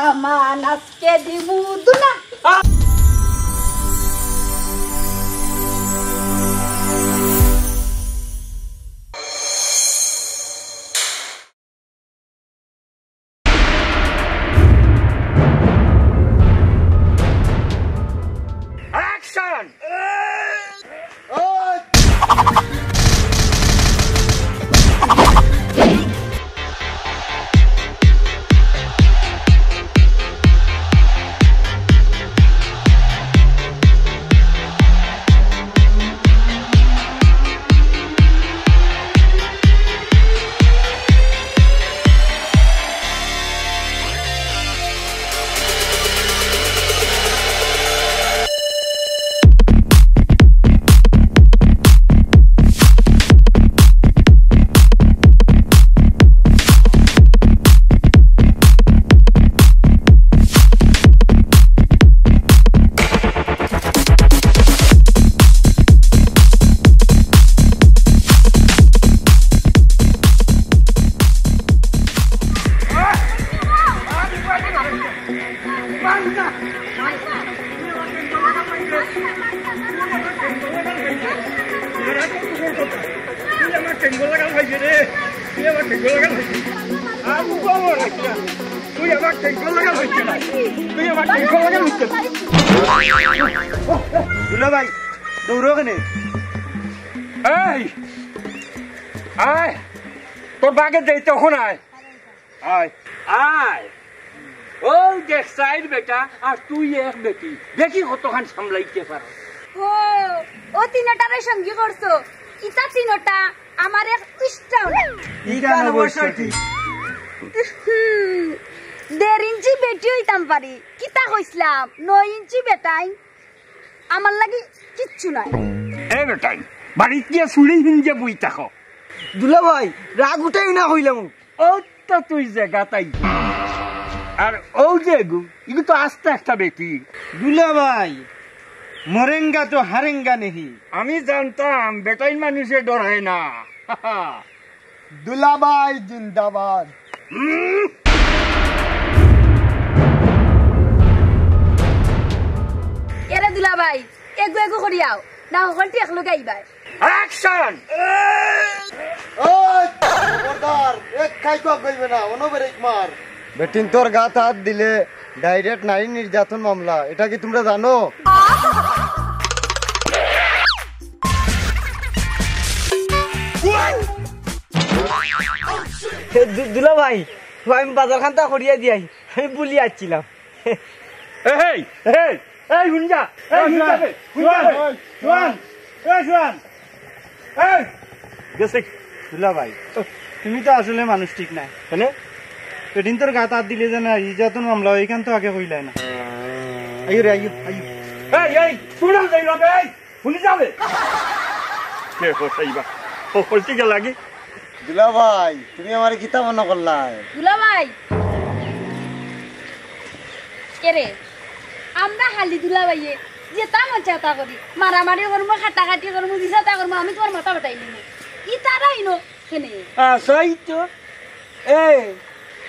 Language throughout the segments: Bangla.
সামান আজকে দিমু দুনা দুলা ভাই দৌড়ো কেন এই আয় তোর বাগে দেই তখন আয় আয় আয় ওই দেখ সাইড বেটা আর তুই এক বেটি দেখি কতখান সামলাইতে পারো ও তিনটারে সঙ্গী করছো ইতা তিনটা আমার এক ইষ্টাও না ইটা অবশ্যই ঠিক 1.5 ইঞ্চি বেটি হইতাম পারি কিতা কইছিলাম 9 ইঞ্চি বেটাই আমার লাগি কিচ্ছু নাই এ বেটাই বাড়িতে গিয়ে চুড়ি হিঞ্জে বই থাকো দুলা ভাই রাগ উঠাই না হইলাম ও তো তুই জায়গা তাই আর ও যে গু ইগু তো আস্তে একটা বেটি দুলা ভাই মরেঙ্গা তো হারেঙ্গা নেহি আমি জানতাম বেটাই মানুষে ডরায় না দুলা ভাই জিন্দাবাদ এরে দুলা ভাই এগু এগু করিয়াও না হলটি একলো গাইবাই অ্যাকশন ওই খবরদার এক খাই তো কইবে না অনবরে মার বেটিন তোর গাত হাত দিলে ডাইরেক্ট নারী নির্যাতন মামলা এটা কি তোমরা জানো দুলা ভাই আমি বাজার খানটা করিয়া দিয়াই আমি বলি আসছিলাম এই এই এই হুনজা এই হুনজা শুয়ান এই শুয়ান এই গেছে দুলা ভাই তুমি তো আসলে মানুষ ঠিক নাই কেন বেটিন তোর গাত হাত দিলে যে না নির্যাতন মামলা এইখান তো আগে কইলাই না আইও রে আইও আইও এই এই শুনাম যাইলো এই শুনি যাবে কে হইবা ও কইতে গেল লাগি দুলা ভাই তুমি আমার কিতা মনে করলা দুলা ভাই এরে আমরা হালি দুলা ভাইয়ে যে তা মজা তা করি মারামারি করবো কাটাকাটি করবো দিশাতা করবো আমি তোমার মাথা বাটাইলি ই তারাই নো কেনে সেই তো এই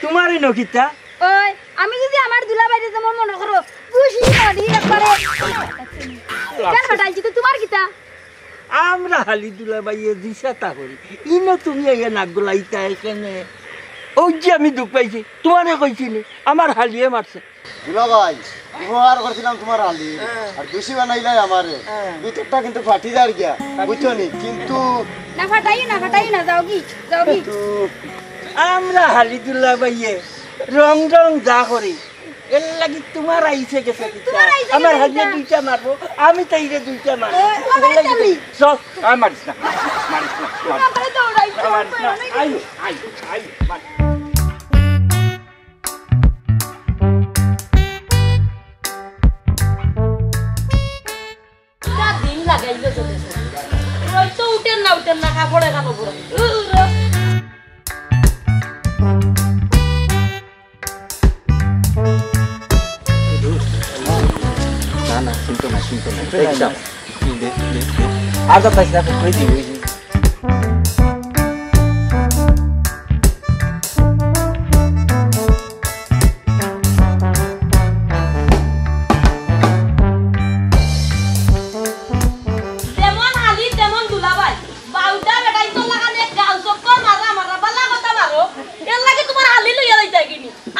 তোমারই নকিতা ওই আমি যদি আমার দুলা ভাইরে তোমার মনে করো খুশি নদী একবারে কেন বাটাইছি তো তোমার কিতা আমরা হালি দুলা বাইয়ে দিশাতা করি ইনো তুমি এই নাক গলাইতা এখানে ওই যে আমি দুঃখ পাইছি তোমারে কইছিলি আমার হালিয়ে মারছে দুলা ভাই উপহার করছিলাম তোমার আলি আর দোষী বানাইলাই আমারে ভিতরটা কিন্তু ফাটি যার গিয়া বুঝছো নি কিন্তু না ফাটাই না যাও কি আমরা হালি দুলা বাইয়ে রং রং যা করি এর লাগি তোমার আইছে গেছে আমার হালিয়ে দুইটা মারবো আমি তাইরে দুইটা মারবো সব আমি মারিস না আই আই আই উঠেন না কাপড়ে খাবো পুরো না শুনতো না আর তো পাইছি আপনি কই দিই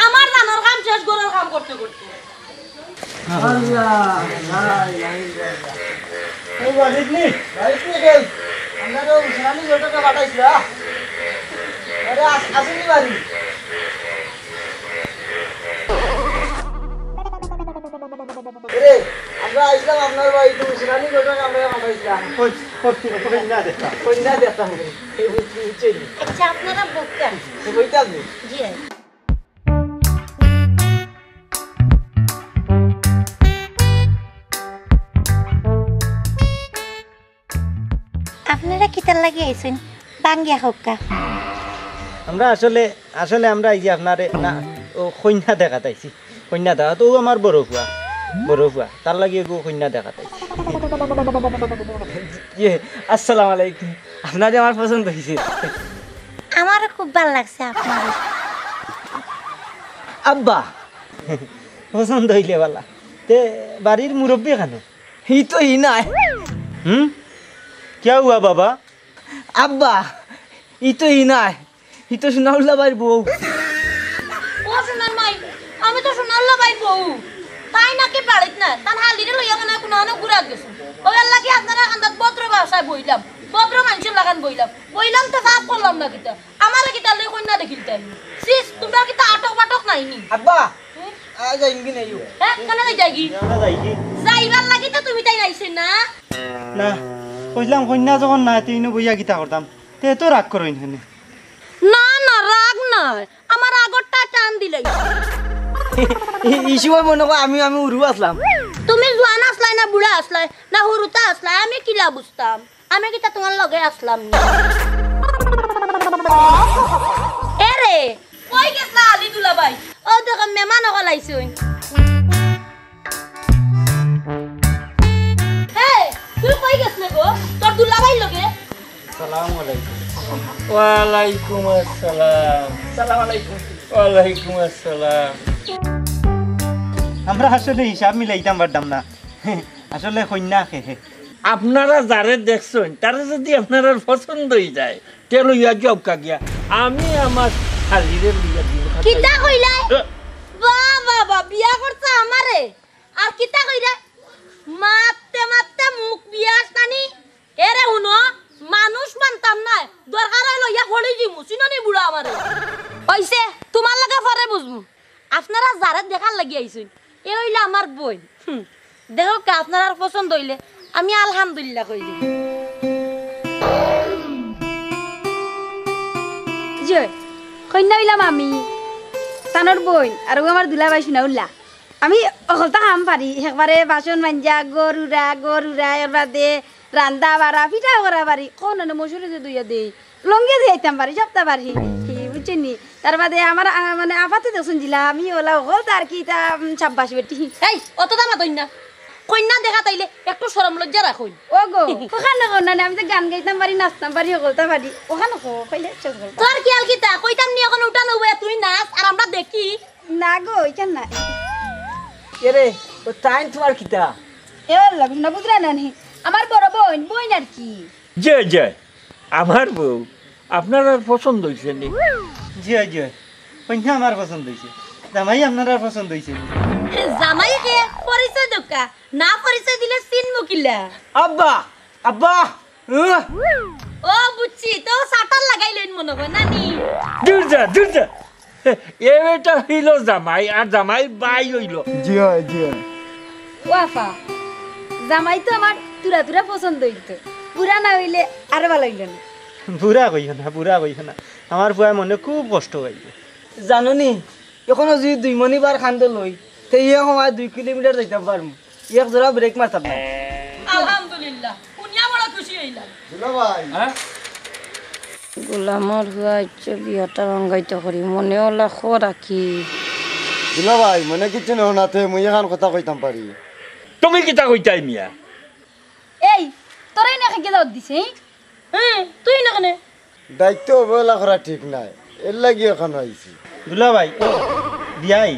আমার রান্নার কাম শেষ করার কাম করতে করতে আমরা আইসলাম আপনার বাড়িতে উসরানি ঘটনা আমরা পাঠাইছিলাম কন্যা দেখতাম আচ্ছা আপনারা বলতেন বইটা জি আপনারা কিতার লাগি আইছেন বাঙ্গিয়া হোক্কা আমরা আসলে আসলে আমরা এই যে আপনারে না ও কন্যা দেখাতাইছি কন্যা দেখা তো আমার বড় ফুয়া তার লাগে গো কন্যা দেখাতাইছি ইয়ে আসসালামু আলাইকুম আপনারে আমার পছন্দ হইছে আমারও খুব ভালো লাগছে আপনার আব্বা পছন্দ হইলে বালা তে বাড়ির মুরব্বী কেন হি তো হি নাই क्या हुआ बाबा अब्बा ই তো হি নাই হি তো সোনাউল্লা ভাইয়ের বউ ও সোনার মাই আমি তো সোনাল্লা ভাই বউ তাই নাকি বাড়িত না তান হালিরে লইয়া মনে কোনো আনো ঘুরা গেছে ওই লাগি আপনারা আন্দাজ ভদ্র ভাষায় বইলাম ভদ্র মানুষের লাগান বইলাম তো সাফ করলাম না কিতা আমারে কিতা লই কইনা দেখিলতে সিস তোমরা কিতা আটক বাটক নাইনি আব্বা আজ ইনগি নাই হ্যাঁ কেন যাইগি যাইবার লাগি তো তুমি তাই নাইছেন না না কইলাম কন্যা যখন না তিনও বইয়া গীতা করতাম তে তো রাগ করইন হেনে না না রাগ না আমার আগরটা টান দিলাই এই সময় মনে কর আমি উড়ু আসলাম তুমি জোয়ান আসলাই না বুড়া আসলাই না হুরুতা আসলাই আমি কিলা বুঝতাম আমি কিতা তোমার লগে আসলাম না এরে কই গেছলা আলি দুলা ভাই ও দেখো মেহমান হলাইছুন হে তুই কই গেছলে গো তোর দুলা ভাই লগে সালাম আলাইকুম ওয়ালাইকুম আসসালাম সালাম আলাইকুম ওয়ালাইকুম আসসালাম আমরা আসলে হিসাব মিলাইতাম পারতাম না আসলে কন্যা খেয়ে আপনারা যারে দেখছেন তারা যদি আপনারা পছন্দ হয়ে যায় তে লইয়া জব কাগিয়া আমি আমার শালিরে লইয়া দিব কিতা কইলাই বাবা বিয়া করছে আমারে আর কিতা কইরা মারতে মুখ বিয়াস নানি এরে হুনো মানুষ মানতাম না দরকার হইলো ইয়া ফড়ি দিমু চিননি বুড়া আমারে হইছে তোমার লাগা পরে বুঝমু আপনারা যারা দেখার লাগি আইছেন এ হইলো আমার বই দেখো কে আপনার আর পছন্দ হইলে আমি আলহামদুলিল্লাহ কই দিই জয় কন্যা হইলাম আমি তানোর বোন আর আমার দুলাভাই শুনাউল্লা আমি অকলতা কাম পারি একবারে বাসন মাঞ্জা গরুরা এর বাদে রান্দা বাড়া পিঠা করা পারি কোন মসুরি যে দুইয়া দেই লঙ্গে যাইতাম পারি সপ্তাহ পারি বুঝছেনি তার বাদে আমার মানে আপাতে দেখুন জিলা আমি ওলা হল তার কি তা ছাব্বাস বেটি এই অত দাম আতই না কন্যা দেখা তাইলে একটু শরম লজ্জা রাখুন ও গো ওখানে কন্যা আমি তো গান গাইতাম পারি নাচতাম পারি সকলতা পারি ওখানে কইলে তোর কি আল কিতা কইতাম নি এখন উঠানো হয়ে তুই নাচ আর আমরা দেখি না গো ওইখান না এরে ও টাইম তোমার কিতা এ লাগুন না বুঝরা নানি আমার বড় বোন আর কি জয় আমার বউ আপনার আর পছন্দ হয়েছে নি জি কন্যা আমার পছন্দ হইছে জামাই আপনার আর পছন্দ হইছে জামাই কে পরিচয় দোকা না পরিচয় দিলে সিন মুকিলা আব্বা ও বুঝছি তো সাটার লাগাইলেন মনে হয় নানি দূর যা এটা হইল জামাই আর জামাই বাই হইল জি ওয়াফা জামাই তো আমার তুরা পছন্দ হইতো পুরা না হইলে আরো ভালো হইল না বুড়া কইও না আমার ফুয়াই মনে খুব কষ্ট পাইছে জাননি এখনো যদি 2 মণিবার খান্দ লই তে ইয়ে সময় 2 কিলোমিটার যাইতাম পারমু এক জোড়া ব্রেক মারতাম না আলহামদুলিল্লাহ উনিয়া বড় খুশি হইলাম দুলাভাই হ্যাঁ গোলামর হুয়াইছে বিয়াটা রঙ্গাইতে করি মনে হলা খোরা কি দুলাভাই মনে কিছু নহনাতে মুই এখন কথা কইতাম পারি তুমি কিতা কইতাই মিয়া এই তোরাই না খাইকে দাও দিছে হ্যাঁ তুই না কেন দায়িত্ব অবহেলা করা ঠিক নাই এর লাগি এখন আইছি দুলা ভাই বিয়াই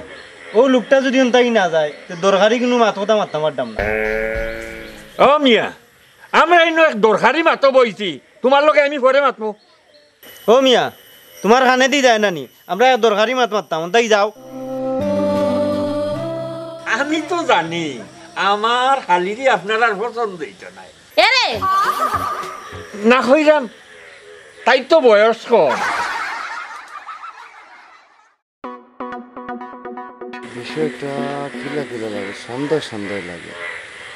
ও লোকটা যদি অন্তাই না যায় তো দরকারি কোনো মাত কথা মারতাম পারতাম না ও মিয়া আমরা ইনো এক দরকারি মাতো বইছি তোমার লগে আমি পরে মাতমু ও মিয়া তোমার খানে দি যায় না নি আমরা দরকারি মাত মারতাম তাই যাও আমি তো জানি আমার হালিরি আপনার আর পছন্দ হইতো নাই এরে না হইরাম তাই তো বয়স কম বিষয়টা কিলা কিলা লাগে সন্দেহ সন্দেহ লাগে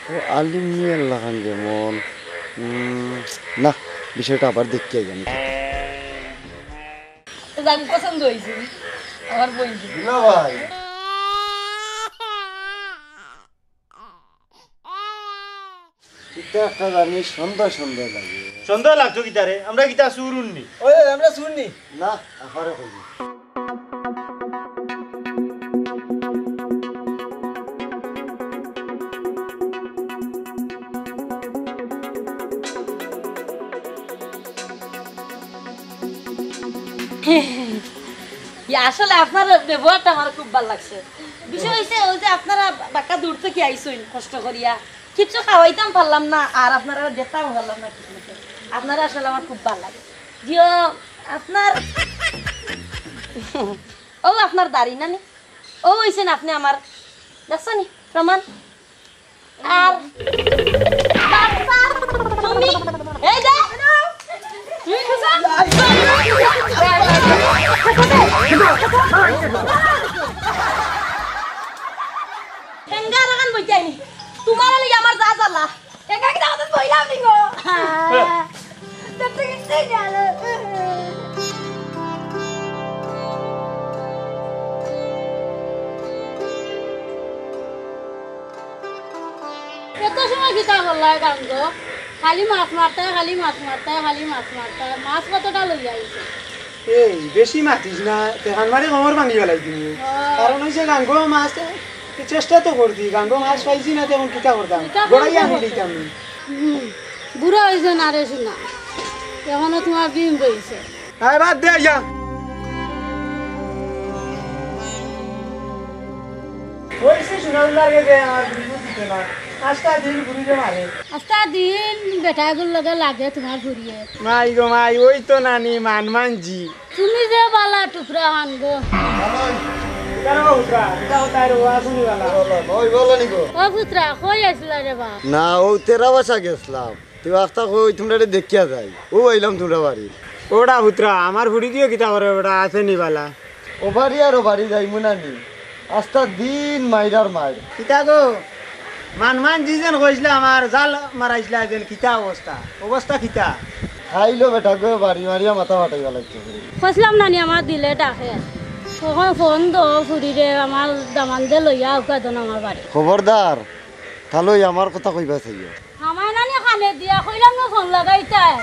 ও আলিম নিয়ে লাগান যেমন না বিষয়টা আবার দেখতে জানি জানি পছন্দ হয়েছে আমার বন্ধু ভাই একটা জানি সন্দেহ সন্দেহ লাগে সন্দেহ লাগতো গিটারে আমরা গিটা সুরুননি ওই আমরা শুননি না আহারে কইনি আসলে আপনার ব্যবহারটা আমার খুব ভালো লাগছে বিষয় হয়েছে ওই যে আপনারা বাঁকা দূর থেকে আইসইন কষ্ট করিয়া কিছু খাওয়াইতাম পারলাম না আর আপনারা দেখতাম পারলাম না কিছু আপনারা আসলে আমার খুব ভালো লাগে জিও আপনার ও আপনার দাড়ি নানি ও হয়েছেন আপনি আমার দেখছনি প্রমাণ আর তুমি এই যে তোমার আমার যা জ্বালা একা কি দাওয়াত বইলাম নি গো তত কিছু গেল কত সময় গীতা বললাই গান গো খালি মাছ মারতে খালি মাছ মারতে খালি মাছ মারতে মাছ কতটা লই আইছে এই বেশি মাতিস না তেহান মারি কমর ভাঙি গেলাই তুমি কারণ হইছে গাঙ্গো মাছ চেষ্টা তো করতি গাঙ্গো মাছ পাইছি না তখন কিতা করতাম গড়াই আনি দিতাম বুড়ো হয়েছে না রে শোনা এখনো তোমার বিম বইছে আয় বাদ দে যা হইছে শোনাল লাগে যে আমার বুড়ি দিতে না আজটা দিন বুড়িরে মারে আস্তা দিন বেটাগুলোর লগে লাগে তোমার ঘুরিয়ে মাই গো মাই ওই তো নানি মান মানজি তুমি যে বালা টুকরা হান গো কেন উঠরা এটা তাই রোয়া শুনি वाला ওই বলো নিকো ও পুত্রা কই আসলা রে বা না ও তেরা বাসা গেছলাম তুই আস্তা কই তোমরা দেখিয়া যাই ও আইলাম তোমরা বাড়ি ওটা পুত্রা আমার বুড়ি দিও কিতা করে ওটা আছে নি বালা ও বাড়ি আর ও বাড়ি যাই মুনানি আস্তা দিন মাইরার মাইর কিতা গো মান যেন কইছিল আমার জাল মারাইছিল যেন কিতা অবস্থা অবস্থা কিতা খাইলো বেটা গো বাড়ি মারিয়া মাথা ফাটাইবা লাগছে কইলাম নানি আমার দিলে ডাকে তখন ফোন দো ফুরিরে আমার দামান দে লইয়া উকাদন আমার বাড়ি খবরদার তাহলে আমার কথা কইবা চাইও আমার নানি খানে দিয়া কইলাম না ফোন লাগাইতাই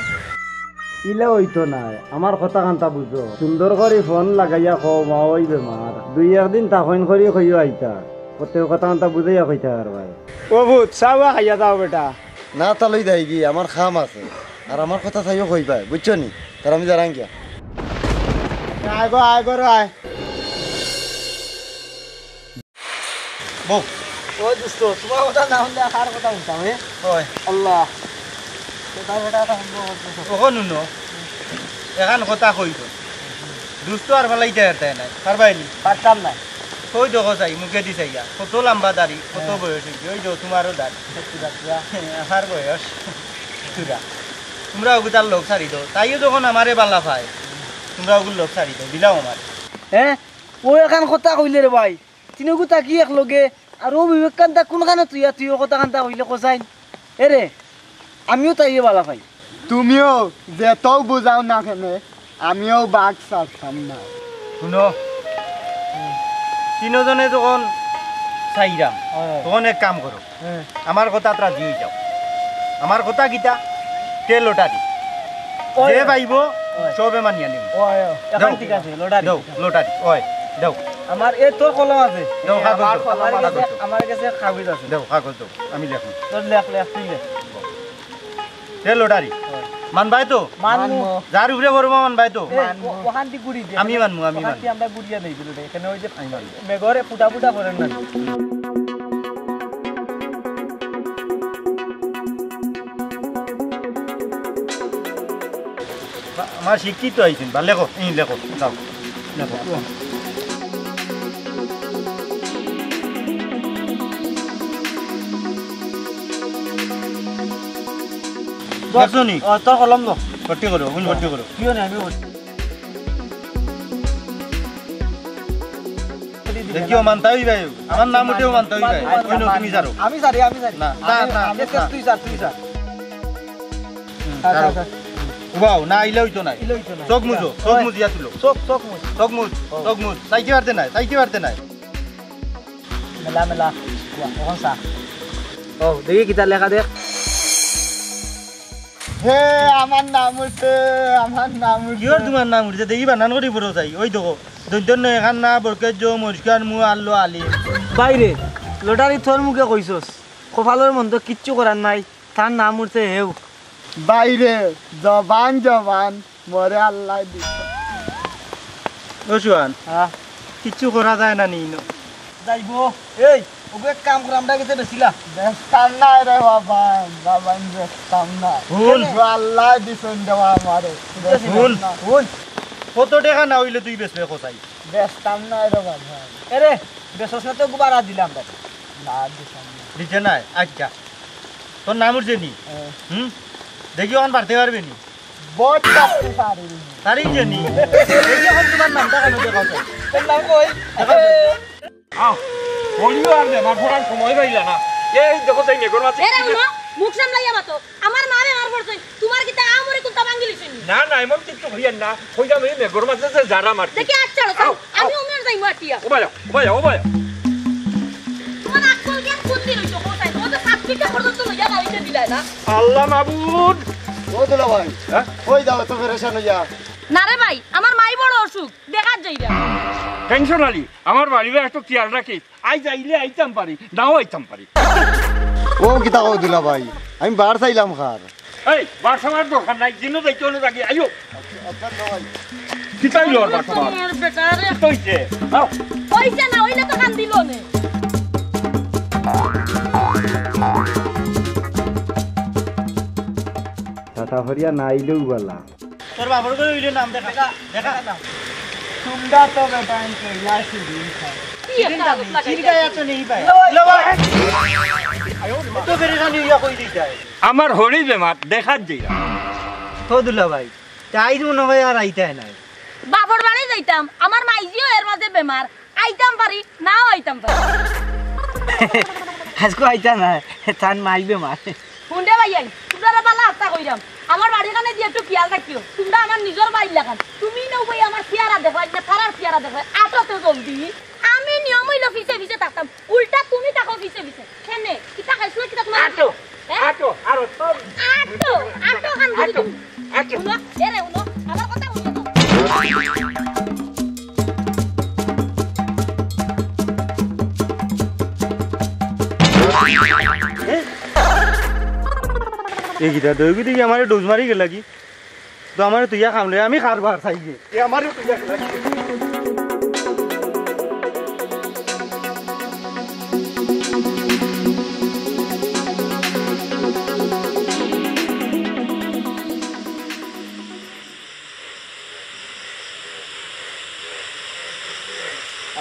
ইলে হইতো না আমার কথা কান্তা বুঝো সুন্দর করে ফোন লাগাইয়া খো মা ওই বেমার দুই একদিন তাকইন করি কইও আইতা প্রত্যেক কথা কান্তা বুঝাইয়া কইতা আর ভাই ও ভূত চাওয়া খাইয়া যাও বেটা না তাহলে যাই কি আমার খাম আছে আর আমার কথা চাইও কইবা বুঝছো নি তার আমি জানাং গিয়া আয় গো আয় বউ ও দোস্ত তোমার কথা না হলে আর কথা শুনতাম হে ওই আল্লাহ কথা বেটা কখন নুনো এখান কথা কইতো দুষ্ট আর ফেলাইতে হেরতাই নাই পারবাইনি পারতাম না কই দেখো চাই মুখে দি চাইয়া কত লম্বা দাড়ি কত বয়স হয়েছে ওই যে তোমারও দাড়ি আমার বয়স তুরা তোমরা ওগুতার লোক ছাড়ি দাও তাইও যখন আমারে বাল্লা পায় তোমরা ওগুলো লোক ছাড়ি দাও দিলাও আমার হ্যাঁ ও এখন কথা কইলে রে ভাই তিনকু তাকি এক লগে আর ও বিবেক কান্তা কোনখানে তুইও কথা কান্তা কইলে কসাইন এরে আমিও তাইয়ে বালা পাই তুমিও যেটাও বুঝাও না কেন আমিও বাঘ ছাড়তাম না শুনো তিনজনে যখন চাইরাম তখন এক কাম করো আমার কথা রাজি হয়ে যাও আমার কথা গীতা তে লোটারি যে পাইব সবে মানিয়া নিব এখন ঠিক আছে লড়াই দাও লোটারি ওই দাও আমার এই তোর কলম আছে দাও কাগজ দাও আমার কাছে কাগজ আছে দাও কাগজ দাও আমি লেখুন তোর লেখ তুই লেখ তে লোটারি মানবাই তো মানমু যার উপরে বড় মানবাই তো ওখান থেকে গুড়ি দে আমি মানমু আমরা গুড়িয়া দেই দিল এখানে ওই যে মেঘরে ফুটা ফুটা করেন না আমার শিক্ষিত আইছেন বা লেখো এই লেখো যাও লেখো দেখছো নি তোর কলম লো ভর্তি করো কোন ভর্তি করো কিয় নাই আমি দেখিও মানতা হই ভাই আমার নাম উঠেও মানতা হই ভাই কইনো তুমি জানো আমি জানি না না না তুই যা ওয়াও না আইলে হইতো না চোখ মুজো চোখ মুজিয়া তুলো চোখ চোখ মুজ চাইতে পারতে নাই মেলা এখন চা ও দেখি কিতা লেখা দেখ হে আমার নাম উঠে কিহর তোমার নাম উঠছে দেখি বানান করি বড় চাই ওই দেখো দৈন্য এখান না বরকের জো মরিষ্কার মু আল্লো আলি বাইরে লটারি তোর মুখে কইছস কপালের মন্দ কিচ্ছু করার নাই তার নাম উঠছে হেউ বাইরে জবান মরে আল্লাহ দিছে ও সুয়ান হ্যাঁ কিচ্ছু করা যায় না নিন যাইব এই ওকে কাম করে আমরা গেছে বেছিলা বেস্তাম নাই রে বাবা বেস্তাম না হুন আল্লাহ দিছেন দেওয়া আমারে হুন ওই কত টাকা না হইলে তুই বেচবে কোথায় বেস্তাম নাই রে বাবা এরে বেসস না তো গুবার দিলাম তাকে না দিছেন দিতে নাই আচ্ছা তোর নাম উঠছে নি দেখি ওখান পারতে পারবে নি বহুত কাটতে পারি তারই যে নি দেখি এখন তোমার নামটা কেন দেখাও চাই তোর নাম কই আও বলিও আর বেমার পড়ার সময় পাইলা না এই দেখো তাই মেঘর মাছ এরে উনো মুখ সামলাইয়া মাতো আমার মা বেমার পড়ছে তোমার কি তা আমরে কুলতা ভাঙ্গিলিছেন না না এমন কিছু হইয়ান না কইরা আমি মেঘর মাছ যে জারা মারছি দেখি আজ চলো আমি উমের যাই মাটিয়া ও ভাইয়া তোমার আকল জ্ঞান কুত্তি রইছো কোথায় ও তো সাতপিটা পর্যন্ত লইয়া গাড়িতে দিলাই না আল্লাহ মাবুদ ও দুলা ভাই হ্যাঁ কই দাও তো পেরেশান হইয়া না রে ভাই আমার মাই বড় অসুখ দেখার যাইরা টেনশন আলি আমার বাড়িতে একটু খেয়াল রাখিস আই যাইলে আইতাম পারি নাও আইতাম পারি ও কিতা কও দুলা ভাই আমি বার চাইলাম খার এই বাসামার দরকার নাই দিনও যাইতে হলে রাখি আইও কিতাই লর বাসামার আমার বেটারে কইছে নাও পয়সা না হইলে তো কান দিল নে টাটা হরিয়া না আইলেও বলা তোর বাবার করে হইলে নাম দেখা দেখা তোমরা তো বেটা আনকে লাসি দিন খাও কি একটা লাগাই চিরগায়া তো নেই পায় লো ভাই তো পেরেশানি হইয়া কই দিছাই আমার হরি বেমার দেখার যাই তো দুলা ভাই তাই মনে হয় আর আইতাই নাই বাবার বাড়ি যাইতাম আমার মাইজিও এর মাঝে বেমার আইতাম পারি নাও আইতাম পারি আজকে আইতা না তার মাইবে মারে হুন্ডে ভাইয়াই তোমরা বালা আস্তা কইরাম আমার বাড়ির কানে দিয়ে একটু খেয়াল রাখিও তোমরা আমার নিজের বাড়ি লাগান তুমি নাও ভাই আমার চেহারা দেখো না তারার চেহারা দেখো আটো তো জলদি আমি নিয়ম হইলো ফিসে থাকতাম উল্টা তুমি থাকো ফিসে কেনে কি তাকাইছো কি তোমার আটো আটো আরো সব আটো কান ধরি তুমি আটো উনো এরে উনো আমার কথা উনো তো এই গিটা দইগি দিকে আমারে ডোজ মারি গেল কি তো আমারে তুইয়া খামলে আমি খারবার চাইছে এ আমারে তুইয়া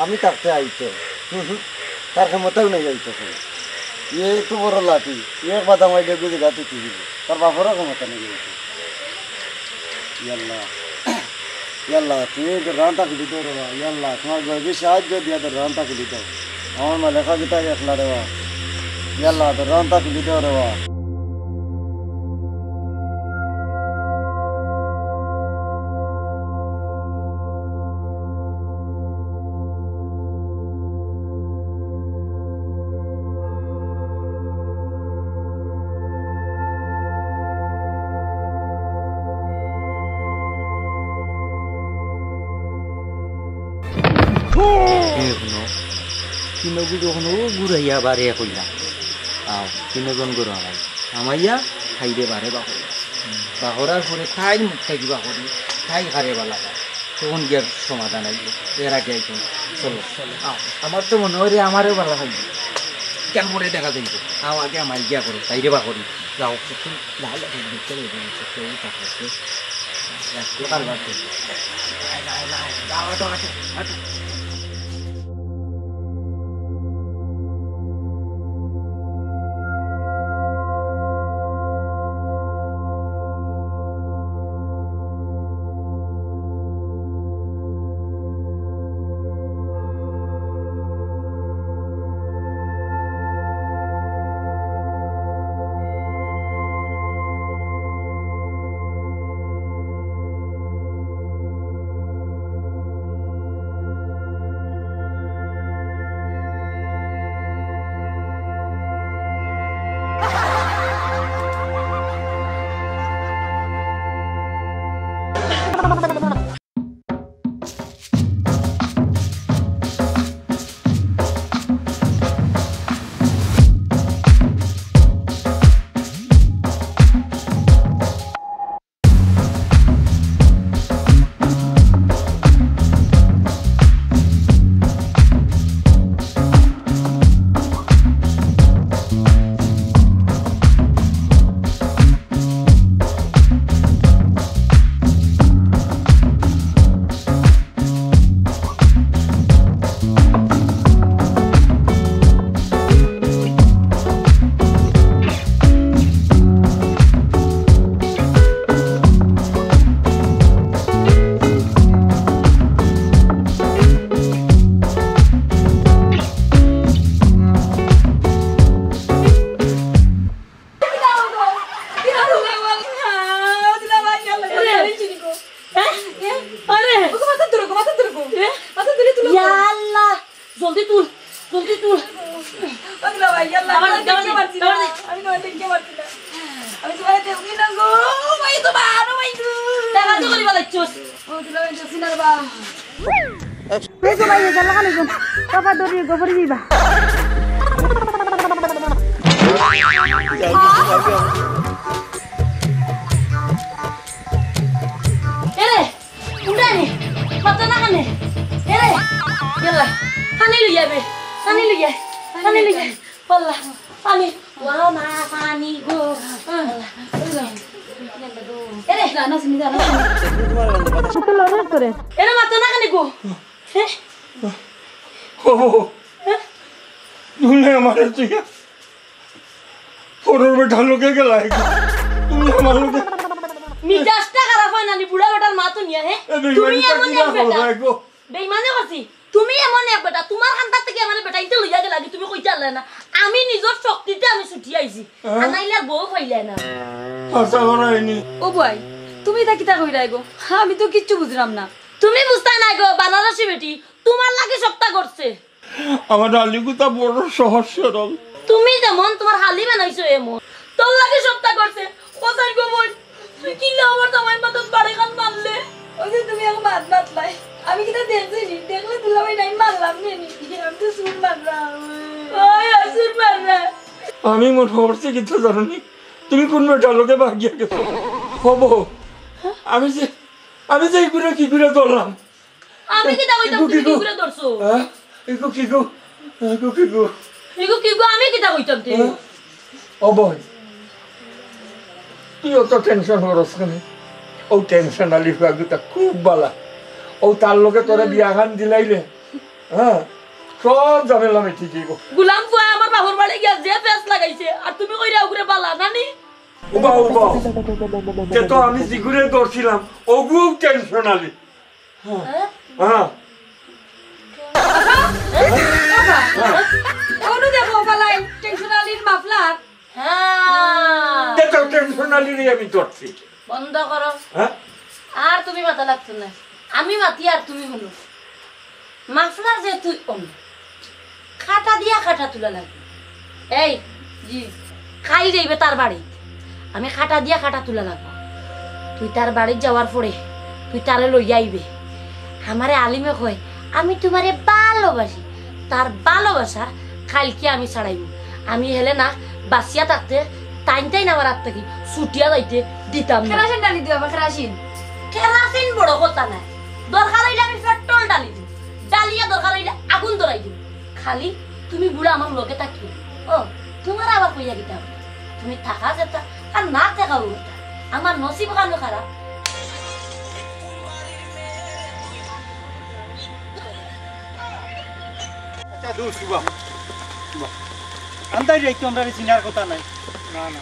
আমি থাকতে আইতো তার ক্ষমতাও নেই যাইতো ইয়ে তো বড় লাঠি এক বাদাম আইলে গুজে গাতে তুই তার বাপরও ক্ষমতা নেই যাইতো ইয়াল্লা তুমি রান্তা খুলি দাও রে ইয়াল্লা তোমার গর্বে সাহায্য দিয়া তো রান্তা খুলি দাও আমার মা লেখা গীতা একলা রে ইয়াল্লা তো রান্তা খুলি দাও রে কিনগু যখন ও ঘুরাইয়া বারে কইলা আও কিনজন গরু আমাইয়া খাইবে বারে বাহরার পরে খাই মুখ থাকি বাহরি খাই খারে বালা তখন গিয়ার সমাধান আইবে এর আগে আইতো চলো আমার তো মনে হয় আমারও ভালো খাইবে কেন পরে দেখা যাইব আও আগে আমার গিয়া করো তাইরে বাহরি যাও লাল চলে দোকান বাড়তে মিজাজটা খারাপ হয় না নি বুড়া বেটার মা তো নিয়া হে তুমি এমন এক বেটা বেইমানে হসি তুমি এমন এক বেটা তোমার খানদার থেকে আমার বেটা ইতে লইয়া গেল তুমি কইতা না আমি নিজর শক্তিতে আমি ছুটি আইছি আনাইলে বউ হইলে না আশা করাইনি ও ভাই তুমি এটা কিতা কইরা গো আমি তো কিচ্ছু বুঝলাম না তুমি বুঝতা না গো বানারসি বেটি তোমার লাগে সপ্তা করছে আমার আলিগুতা বড় সহজ সরল তুমি যেমন তোমার হালি বানাইছো এমন তোর লাগে সপ্তা করছে কোথায় গো বল তুই কি আমার তোমার মতন বাড়ি খান মারলে ওই যে তুমি আমাকে বাদ বাতলাই আমি কিতা দেখছি দেখলে দুলাভাই নাই মারলাম নি আমি তো সুর মারলাম ওই আসুর মারলা আমি মনে করছি কিন্তু জানি তুমি কোন বেটার লোকে ভাগিয়া গেছো হব আমি যে এগুলো কি করে ধরলাম আমি কি দাও তুমি কি করে ধরছো হ্যাঁ এগো কি গো আমি কি দাও তে ও বই তুই অত টেনশন হরস কেন ও টেনশন আলি ফাগুতা খুব বালা ও তার লোকে তোরে বিয়া খান দিলাইলে হ্যাঁ সব ঝামেলা আমি ঠিকই গো গুলাম ফুয়া আমার বাবার বাড়ি গিয়া যে পেস লাগাইছে আর তুমি কইরা উগরে বালা নানি উবা তে তো আমি জিগুরে ধরছিলাম ও খুব টেনশন আলি হ্যাঁ ওনু দেখো পালাই টেনশনালির মাফলার হ্যাঁ তে তো টেনশন আলি রে আমি ধরছি বন্ধ করো হ্যাঁ আর তুমি মাথা লাগছো না আমি মাতি আর তুমি হলো মাফলার যে তুই অন খাটা দিয়া খাটা তুলা লাগবে এই জি খাই যাইবে তার বাড়ি আমি খাটা দিয়া খাটা তুলা লাগবো তুই তার বাড়ি যাওয়ার পরে তুই তারে লইয়া আইবে আমারে আলিমে কয় আমি তোমারে ভালোবাসি তার ভালোবাসা কালকে আমি ছাড়াইব আমি হেলে না বাসিয়া থাকতে টাইনটাই না আমার হাত থেকে ছুটিয়া যাইতে দিতাম না কেরাসিন ডালি দিও কেরাসিন কেরাসিন বড় কথা না দরকার হইলে আমি পেট্রোল ডালি দিই ডালিয়া দরকার হইলে আগুন ধরাই দিই খালি তুমি বুড়া আমার লোকে থাকিও ও তোমার আবার কইয়া গিতা তুমি থাকা যেতা আর না থাকাও যেতা আমার নসিব কানো খারাপ দূর শুবা আন্দাজ যাইতো আমরা চিনার কথা নাই না না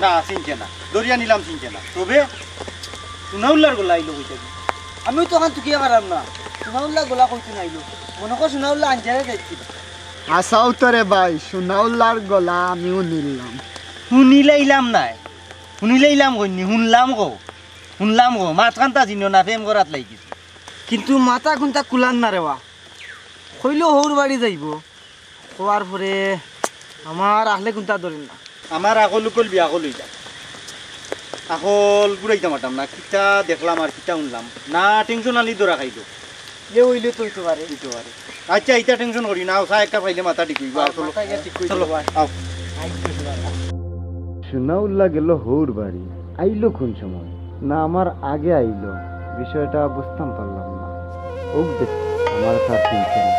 না চিনছে না দরিয়া নিলাম চিনছে না তবে সোনাউল্লার গোলা আইলো কইতে আমি তো ওখান তুকিয়া পারাম না সোনাউল্লাহ গোলা কইতে নাইলো মনে কর সোনাউল্লাহ আঞ্জারে যাইছিল আসাও তো রে ভাই সোনাউল্লার গলা আমিও নিলাম শুনিলাইলাম নাই শুনিলাইলাম কইনি শুনলাম গো মাত কান্তা চিনো না প্রেম করাত লাগিছে কিন্তু মাথা কোনটা কুলান না রেওয়া কইলেও হৌর বাড়ি যাইব হওয়ার পরে আমার আহলে কোনটা ধরেন না আমার আকল উকল বিয়া কল হইতা আকল পুরাইতে মারতাম না কিতা দেখলাম আর কিতা শুনলাম না টেনশন আলি দৌড়া খাইলো যে হইলে তো হইতে পারে আচ্ছা ইটা টেনশন করি না চা একটা পাইলে মাথা ঠিক হইব চলো আও সোনাউল্লাহ গেল হৌর বাড়ি আইলো কোন সময় না আমার আগে আইলো বিষয়টা বুঝতাম পারলাম না ওক দেখ আমার তার চিনছে না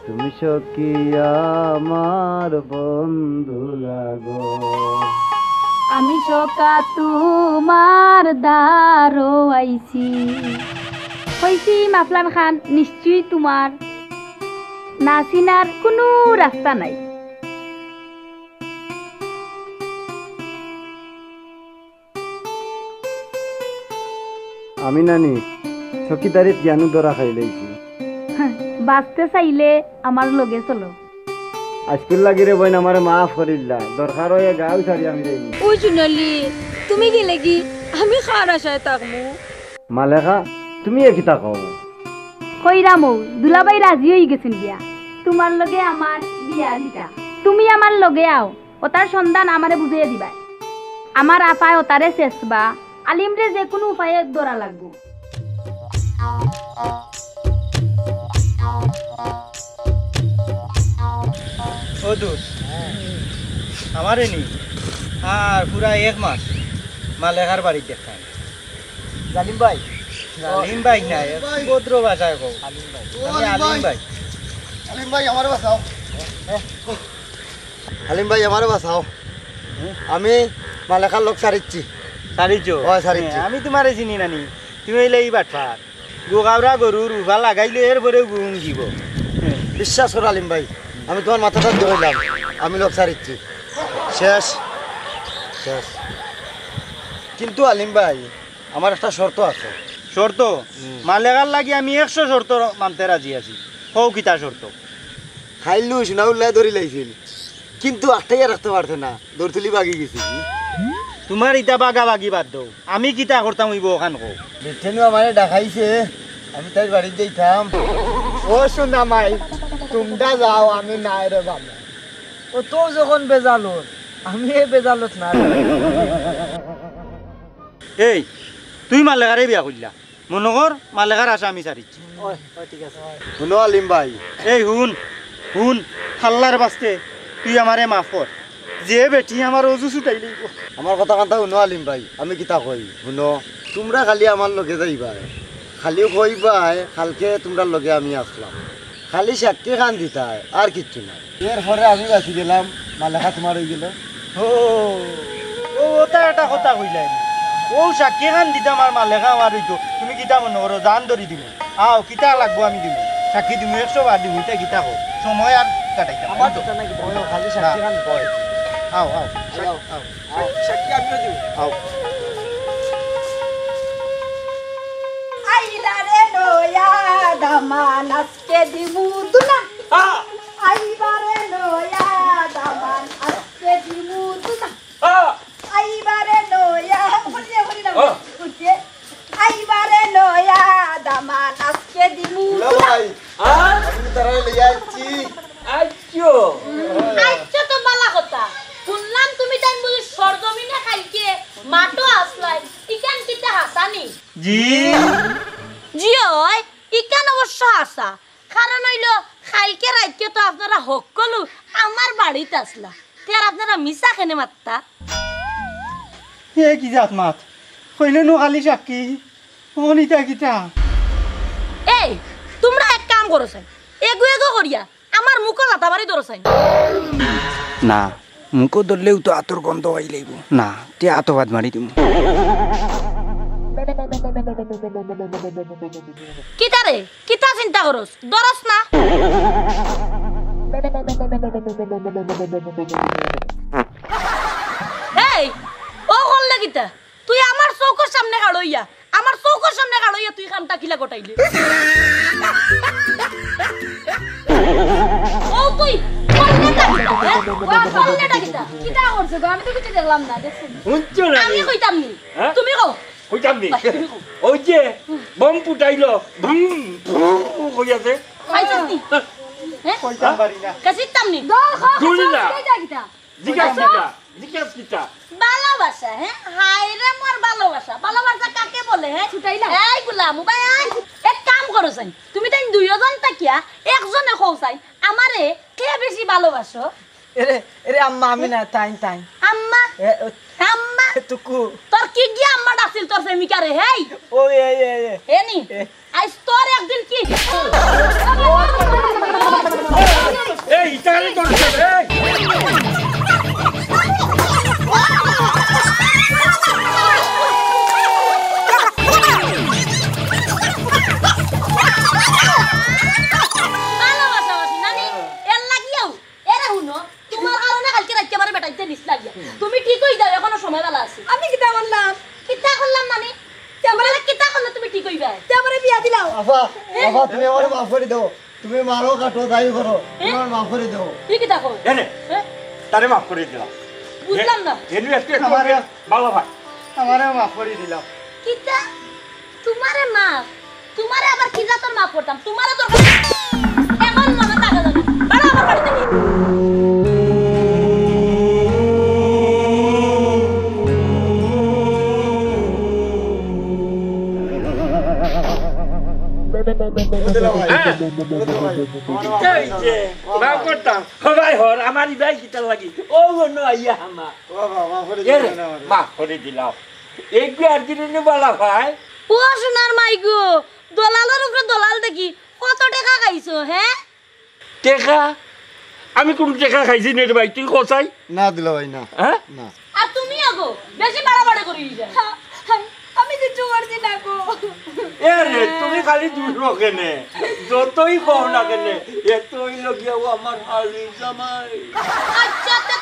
তুমি সখী আমার বন্ধু লাগো আমি সকা তোমার দ্বারো আইছি হইছি মাফলান খান নিশ্চয়ই তোমার নাচিনার কোনো রাস্তা নাই আমি নানি চকিদারিত জ্ঞানু ধরা খাইলেছি বাঁচতে চাইলে আমার লগে চলো আজকের লাগি রে বইন আমার মাফ করিল্লা দরকার হয়ে গাও ছাড়ি আমি যাইনি ও জুনলি তুমি গেলে কি আমি খার আশায় থাকবো মালেখা তুমি একিতা কও কইরামো দুলাবাই রাজি হয়ে গেছেন গিয়া তোমার লগে আমার বিয়া দিতা তুমি আমার লগে আও ওতার সন্ধান আমারে বুঝিয়ে দিবা আমার আপায় ওতারে চেষ্টা আলিমরে যে কোনো উপায়ে দৌড়া লাগবো ও দোষ আমারে নি আর পুরা 1 মাস মালেখার বাড়ি দেখায় জালিম ভাই আলিম ভাই না ভদ্র ভাষায় কও আমি আলিম ভাই আলিম ভাই আমারে বাঁচাও আলিম ভাই আমারে বাঁচাও আমি মালেখার লোক ছাড়িচ্ছি সারিছো হয়, সারিছি। আমি তোমারে চিনি নানি তুমি হইলে এই বাটফার গোগাবরা গরুর উভা লাগাইলে এরপরে গুণ দিব বিশ্বাস করো আলিম ভাই আমি তোমার মাথাটা ধরলাম আমি লোক ছাড়িচ্ছি শেষ শেষ কিন্তু আলিম ভাই আমার একটা শর্ত আছে শর্ত মালেগার লাগি আমি 100 শর্ত মানতে রাজি আছি হও কিতা শর্ত খাইলু সোনাউল্লাহ ধরি লাইছিল কিন্তু একটাই রাখতে পারছে না দৌড় তুলি বাগি গেছি তোমার ইটা বাগা বাগি বাদ দাও আমি কিতা করতাম হইব ওখান কও বেটেনু আমারে ডাকাইছে আমি তাই বাড়ি যাইতাম ও সোনা মাই তোমরা যাও আমি নাই রে বাবা ও তো যখন বেজালত আমি এই বেজালত না এই তুই মালেগারে বিয়া করলা মনে কর মালেগার আশা আমি সারিচ্ছি ঠিক আছে শুনো আলিম ভাই এই হুন হাল্লার বাস্তে তুই আমারে মাফ কর যে বেটি আমার অজু ছুটাই লইব আমার কথা কান্তা শুনো আলিম ভাই আমি কিতা কই শুনো তোমরা খালি আমার লগে যাইবা খালি কইবাই কালকে তোমরা লগে আমি আসলাম খালি সাক্ষী খান দিতাই আর কিচ্ছু না এরপরে আমি বাঁচি গেলাম মালেখা তোমার হয়ে গেল ওটা একটা কথা কইলাই ও সাক্ষী খান দিতা আমার মালেখা আমার হইতো তুমি কিতা মনে করো জান ধরি দিব আও কিতা লাগবো আমি দিব সাক্ষী তুমি 100 বার দিব এটা কিতা কো সময় আর কাটাইতাম আমার তো নাকি খালি সাক্ষী খান কয় আও আও সাক্ষী আমিও দিব আও আইলারে নয়া দামান আজকে দিমু দুলা আইবারে নয়া দামান আজকে দিমু দুলা আইবারে নয়া বলিয়ে বলি না বুঝে আইবারে নয়া দামান আজকে দিমু দুলা আমি তারা লইয়া আইছি আচ্ছা আচ্ছা তো বালা কথা শুনলাম তুমি তাই বুঝি সরজমিনে খাইকে মাটো আসলাই ইকান কিতা হাসানি জি জি ওই ইকান অবশ্য হাসা কারণ হইলো খাইকে রাইকে তো আপনারা হকলু আমার বাড়িতে আসলা তার আপনারা মিছা খেনে মাত্তা এ কি জাত মাত কইলে নো খালি সাক্ষী অনিতা কিতা এই তোমরা এক কাম করো চাই এগু এগু করিয়া আমার মুখ লাতা বাড়ি ধরো চাই না মুখো ধরলেও তো আতর গন্ধ হয়ে লাগব না তে আতবাদ মারি দিম কিতা রে কিতা চিন্তা করস দরস না এই ও করলে কিতা তুই আমার চৌকের সামনে কাড়ইয়া আমার চৌকের সামনে কাড়ইয়া তুই কামটা কিলা গটাইলি ও তুই করলেটা কিতা করলেটা কিতা কিতা করছে গো আমি তো কিছু দেখলাম না দেখছি শুনছো না আমি কইতাম নি হ্যাঁ? তুমি কও কইতাম নি ওই যে বম ফুটাইলো ভুম কইয়াছে খাইছিস নি হ্যাঁ কইতাম পারি না কাছিতাম নি দল খা শুনি না। কিতা কিতা জিজ্ঞাস কিতা ভালোবাসা হ্যাঁ হায় রে মোর ভালোবাসা ভালোবাসা কাকে বলে হ্যাঁ ছুটাইলা? এই গুলা মোবাইল এক কাম করো চাই তুমি তাই দুইজন তাকিয়া একজনে কও চাই আমারে কে বেশি ভালোবাসো এরে এরে আম্মা আমি না তাইন তাইন আম্মা আম্মা তুকু তোর কি গিয়া আম্মা ডাকছিল তোর প্রেমিকারে হেই ও এ এ এ এনি আইস তোর একদিন কি এই ইতারে করছে এই ভালোবাসা বাসি নানি এর লাগিয়াও এরা হুনো তোমার কারণে কালকে রাইতে আমারে বেটাইতে নিস লাগিয়া তুমি ঠিক হই যাও এখনো সময় বেলা আছে আমি কিতা বললাম কিতা করলাম মানে তারপরে কিতা করলে তুমি ঠিক হইবা তারপরে বিয়া দিলাও আফা আফা তুমি আমার মাফ করে দাও তুমি মারো কাটো যাই করো তোমার মাফ করে দাও কি কিতা কর এনে তারে মাফ করে দিলাম বুঝলাম না এনু একটু ভালো ভাই আমারে মাফ করে দিলাম কিতা তোমারে মা তোমারে আবার কি জাতর মা করতাম তোমারে তো এখন মনে টাকা জানি বড় আমার বাড়িতে নিয়ে মাফ করতাম ভাই হর আমার ভাই কিতা লাগি ও বনো আইয়া আমা বাবা মাফ করে এরে দিও না মাফ করে দিলাম একটু আর দিনে বলা ভাই ও সোনার মাই গো দলালের উপরে দলাল দেখি কত টাকা খাইছো হ্যাঁ টেকা আমি কোন টেকা খাইছি নে রে ভাই তুই কোথায় না দিল ভাই না হ্যাঁ না আর তুমি আগো বেশি বাড়াবাড়ি করি যায় আমি কিছু করছি না গো এরে তুমি খালি দুটো কেনে যতই কও না কেনে এতই লগিয়াও আমার হালি জামাই আচ্ছা তে